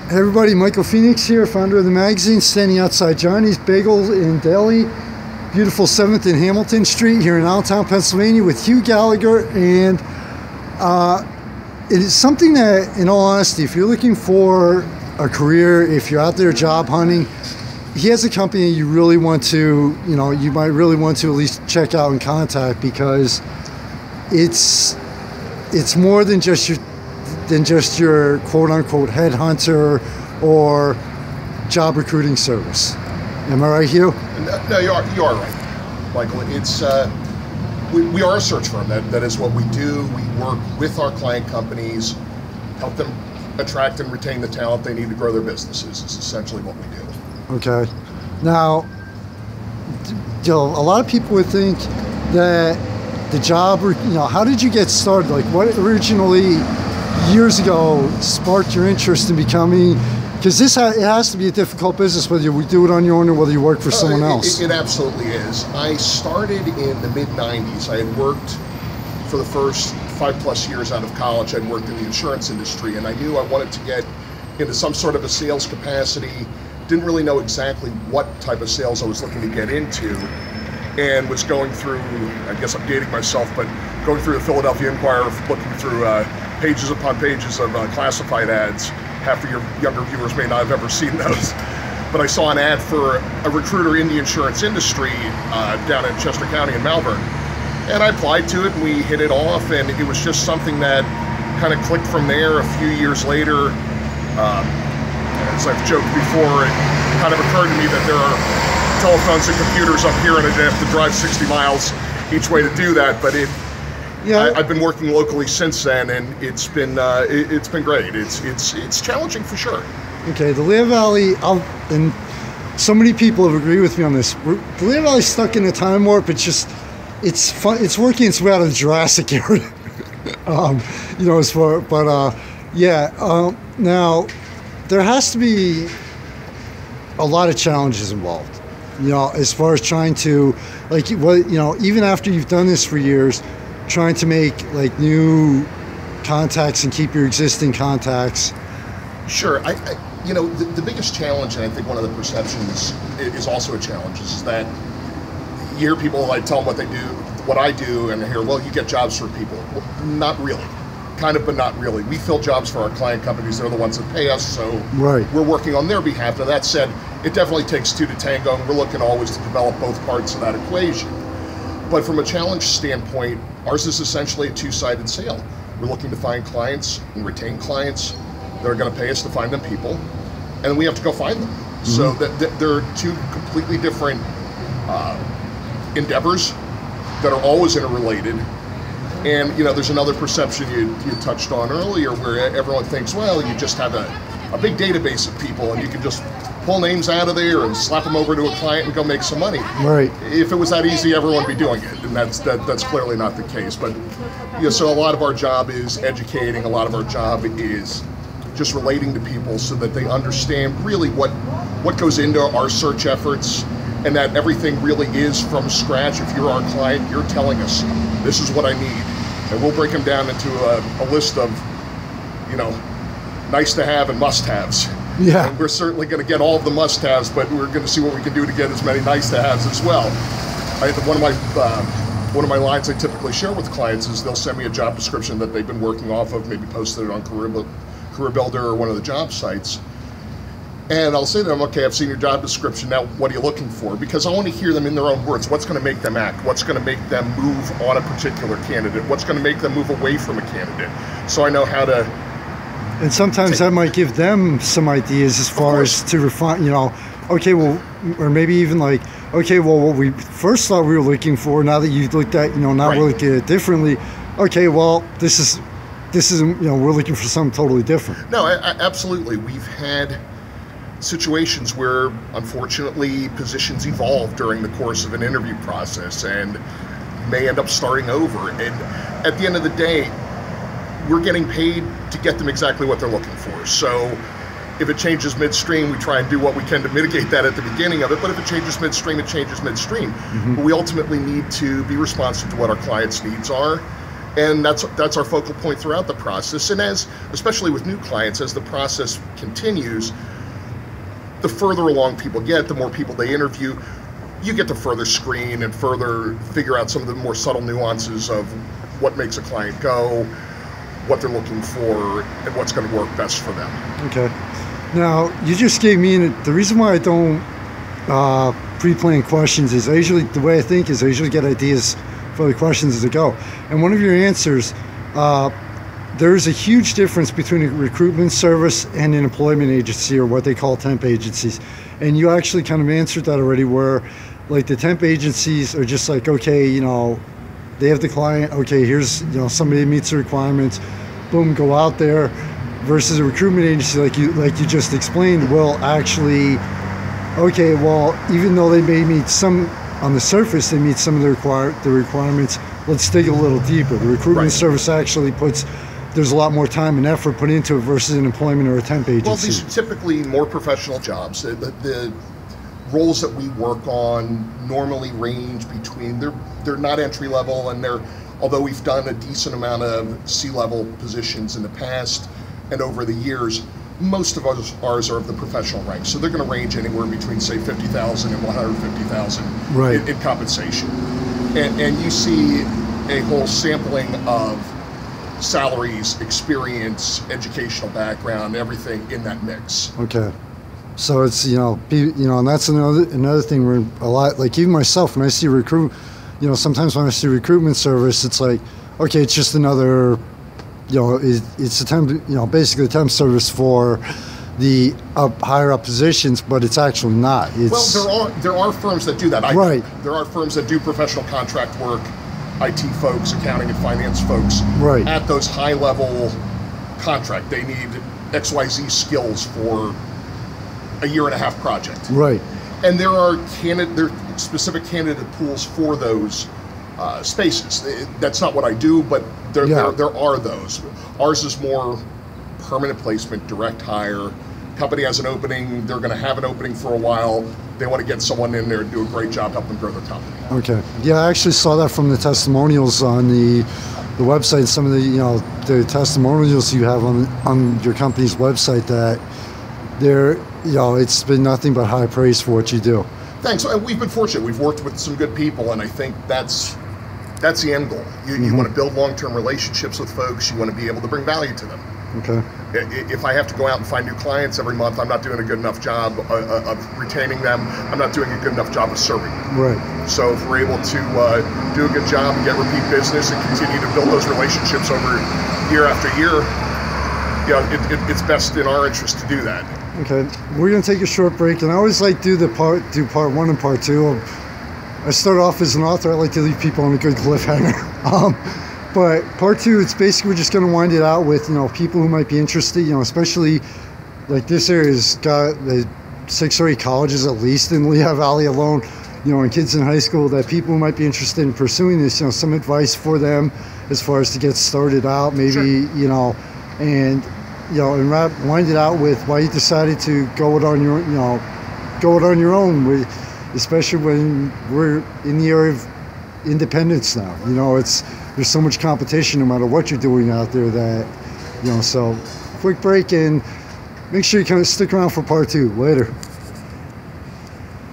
Hey everybody, Michael Phoenix here, founder of the magazine, standing outside Johnny's Bagel in Delhi, beautiful 7th and Hamilton Street here in Allentown, Pennsylvania with Hugh Gallagher. And it is something that, in all honesty, if you're looking for a career, if you're out there job hunting, he has a company you really want to, you might really want to at least check out and contact, because it's more than just your quote-unquote headhunter or job recruiting service. Am I right, Hugh? No, you are right, Michael. It's we are a search firm. That is what we do. We work with our client companies, help them attract and retain the talent they need to grow their businesses. It's essentially what we do. Okay. Now, a lot of people would think that the job, how did you get started? Like, what originally, years ago, sparked your interest in becoming, because it has to be a difficult business, whether you do it on your own or whether you work for someone else. It absolutely is. I started in the mid-90s. I had worked for the first 5+ years out of college. I'd worked in the insurance industry, and I knew I wanted to get into some sort of a sales capacity. Didn't really know exactly what type of sales I was looking to get into, and was going through, I guess I'm dating myself, but going through the Philadelphia Inquirer, looking through pages upon pages of classified ads. Half of your younger viewers may not have ever seen those. But I saw an ad for a recruiter in the insurance industry down in Chester County in Malvern. And I applied to it, and we hit it off, and it was just something that kind of clicked from there. A few years later, as I've joked before, it kind of occurred to me that there are telephones and computers up here, and I didn't have to drive 60 miles each way to do that. But I've been working locally since then, and it's been great. It's challenging for sure. Okay, the Lehigh Valley, and so many people have agreed with me on this. The Lehigh Valley's stuck in a time warp. It's fun. It's working its way out of the Jurassic era. Now there has to be a lot of challenges involved. As far as trying to, even after you've done this for years, trying to make new contacts and keep your existing contacts. Sure. The biggest challenge, and I think one of the perceptions is also a challenge, is that you hear people, I tell them what they do, what I do, and I hear, well, you get jobs for people. Well, not really. Kind of, but not really. We fill jobs for our client companies. They're the ones that pay us, so right. We're working on their behalf. Now, that said, it definitely takes two to tango, and we're looking always to develop both parts of that equation. But from a challenge standpoint, ours is essentially a two-sided sale. We're looking to find clients and retain clients that are going to pay us to find them people, and we have to go find them. Mm-hmm. So that they're two completely different endeavors that are always interrelated. And there's another perception you touched on earlier, where everyone thinks, well, you just have a big database of people, and you can just pull names out of there and slap them over to a client and go make some money. Right. If it was that easy, everyone would be doing it, and that's clearly not the case. But so a lot of our job is educating. A lot of our job is just relating to people so that they understand really what goes into our search efforts, and that everything really is from scratch. If you're our client, you're telling us, this is what I need. And we'll break them down into a list of, nice to have and must-haves. Yeah. And we're certainly going to get all of the must-haves, but we're going to see what we can do to get as many nice-to-haves as well. One of my lines I typically share with clients is they'll send me a job description that they've been working off of, maybe posted it on Career Builder or one of the job sites. And I'll say to them, okay, I've seen your job description, now what are you looking for? Because I want to hear them in their own words. What's going to make them act? What's going to make them move on a particular candidate? What's going to make them move away from a candidate? So I know how to... And sometimes that might give them some ideas as far as to refine, okay, well, or maybe even okay, well, what we first thought we were looking for, now that you've looked at, now right. we're looking at it differently, okay, well, this is, we're looking for something totally different. No, absolutely. We've had situations where, unfortunately, positions evolve during the course of an interview process and may end up starting over. And at the end of the day, we're getting paid to get them exactly what they're looking for. So if it changes midstream, we try and do what we can to mitigate that at the beginning of it. But if it changes midstream, it changes midstream. Mm-hmm. But we ultimately need to be responsive to what our clients' needs are And that's our focal point throughout the process. And especially with new clients, as the process continues, the further along people get, the more people they interview, you get to further screen and further figure out some of the more subtle nuances of what makes a client go, what they're looking for, and what's going to work best for them. Okay. Now, you just gave me, the reason why I don't pre-plan questions is the way I think is I usually get ideas for the questions as they go. And one of your answers, there's a huge difference between a recruitment service and an employment agency, or what they call temp agencies. And you actually kind of answered that already, where like the temp agencies are just like, okay, they have the client, okay, here's somebody that meets the requirements, boom, go out there, versus a recruitment agency like you just explained will actually, okay, well, even though they may meet some on the surface, they meet some of the requirements, let's dig a little deeper. The recruitment service actually there's a lot more time and effort put into it versus an employment or a temp agency. Well, these are typically more professional jobs. The roles that we work on normally range between, they're not entry level, and although we've done a decent amount of C-level positions in the past and over the years, most of ours are of the professional rank. So they're going to range anywhere between, say, $50,000 and $150,000 in compensation. And you see a whole sampling of salaries, experience, educational background, everything in that mix. Okay. So it's, and that's another thing where a lot, like even myself, when I see sometimes when I see recruitment service, it's like, okay, it's just another, it's a temp, basically a temp service for the higher up positions, but it's actually not. Well, there are firms that do that. Right. There are firms that do professional contract work, IT folks, accounting and finance folks, right, at those high level contract. They need XYZ skills for a 1.5-year project. Right. And there are specific candidate pools for those spaces. That's not what I do, but there are those. Ours is more permanent placement, direct hire. Company has an opening, they're going to have an opening for a while. They want to get someone in there and do a great job, help them grow their company. Okay. Yeah, I actually saw that from the testimonials on the website. Some of the testimonials you have on your company's website, that it's been nothing but high praise for what you do. Thanks. We've been fortunate. We've worked with some good people, and I think that's the end goal. You want to build long-term relationships with folks. You want to be able to bring value to them. Okay. If I have to go out and find new clients every month, I'm not doing a good enough job of retaining them. I'm not doing a good enough job of serving them. Right. So if we're able to do a good job and get repeat business and continue to build those relationships over year after year, it's best in our interest to do that. Okay. We're going to take a short break, and I always like do part 1 and part 2. I start off as an author. I like to leave people on a good cliffhanger. But part 2, it's basically we're just going to wind it out with, people who might be interested, especially like this area's got 6 or 8 colleges at least in Lehigh Valley alone, and kids in high school, that people who might be interested in pursuing this, some advice for them as far as to get started out, maybe, sure. And wind it out with why you decided to go it on your own, especially when we're in the area of independence now. There's so much competition no matter what you're doing out there that, so quick break, and make sure you kind of stick around for part 2 later.